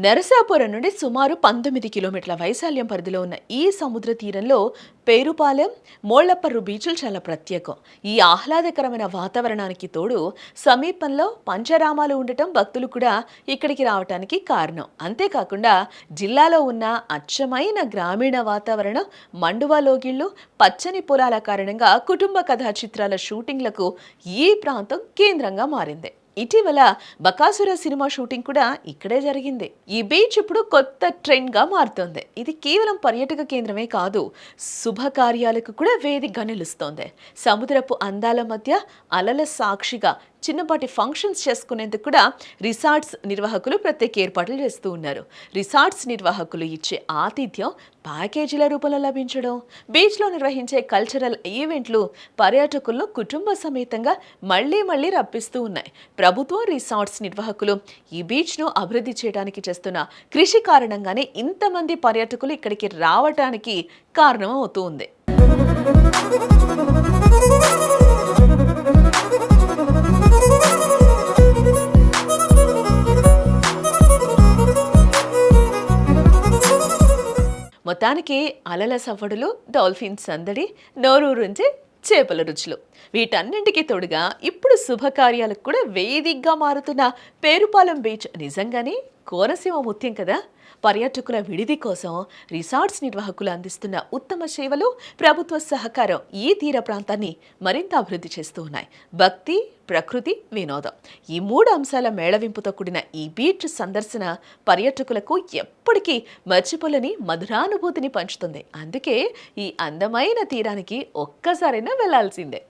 నరసాపురం నుండి సుమారు 19 కిలోమీటర్ల వైశాల్యం పరిధిలో ఉన్న ఈ సముద్ర తీరంలో పేరుపాలెం, మోళ్లపర్రు బీచ్లు చాలా ప్రత్యేకం. ఈ ఆహ్లాదకరమైన వాతావరణానికి తోడు సమీపంలో పంచరామాలు ఉండటం భక్తులు కూడా ఇక్కడికి రావటానికి కారణం. అంతేకాకుండా జిల్లాలో ఉన్న అచ్చమైన గ్రామీణ వాతావరణం, మండువా లోగిళ్లు, పచ్చని పొలాల కారణంగా కుటుంబ కథా చిత్రాల షూటింగ్లకు ఈ ప్రాంతం కేంద్రంగా మారింది. ఇటీవల బకాసుర సినిమా షూటింగ్ కూడా ఇక్కడే జరిగింది. ఈ బీచ్ ఇప్పుడు కొత్త ట్రెండ్ గా మారుతోంది. ఇది కేవలం పర్యాటక కేంద్రమే కాదు, శుభకార్యాలకు కూడా వేదికగా నిలుస్తోంది. సముద్రపు అందాల మధ్య అలల సాక్షిగా చిన్నపాటి ఫంక్షన్స్ చేసుకునేందుకు కూడా రిసార్ట్స్ నిర్వాహకులు ప్రత్యేక ఏర్పాట్లు చేస్తూ ఉన్నారు. రిసార్ట్స్ నిర్వాహకులు ఇచ్చే ఆతిథ్యం ప్యాకేజీల రూపంలో లభించడం, బీచ్లో నిర్వహించే కల్చరల్ ఈవెంట్లు పర్యాటకులను కుటుంబ సమేతంగా మళ్లీ రప్పిస్తూ ఉన్నాయి. ప్రభుత్వం, రిసార్ట్స్ నిర్వాహకులు ఈ బీచ్ను అభివృద్ధి చేయడానికి చేస్తున్న కృషి కారణంగానే ఇంతమంది పర్యాటకులు ఇక్కడికి రావడానికి కారణం అవుతూ ఉంది. మొత్తానికి అలల సవ్వడులు, డాల్ఫిన్ సందడి, నోరూరుంచే చేపల రుచులు, వీటన్నింటికి తోడుగా ఇప్పుడు శుభకార్యాలకు కూడా వేదికగా మారుతున్న పేరుపాలెం బీచ్ నిజంగానే కోనసీమ ముత్యం కదా. పర్యాటకుల విడిది కోసం రిసార్ట్స్ నిర్వాహకులు అందిస్తున్న ఉత్తమ సేవలు, ప్రభుత్వ సహకారం ఈ తీర ప్రాంతాన్ని మరింత అభివృద్ధి చేస్తూ ఉన్నాయి. భక్తి, ప్రకృతి, వినోదం, ఈ 3 అంశాల మేళవింపుతో కూడిన ఈ బీచ్ సందర్శన పర్యాటకులకు ఎప్పటికీ మర్చిపోలేని మధురానుభూతిని పంచుతుంది. అందుకే ఈ అందమైన తీరానికి ఒక్కసారైనా వెళ్లాల్సిందే.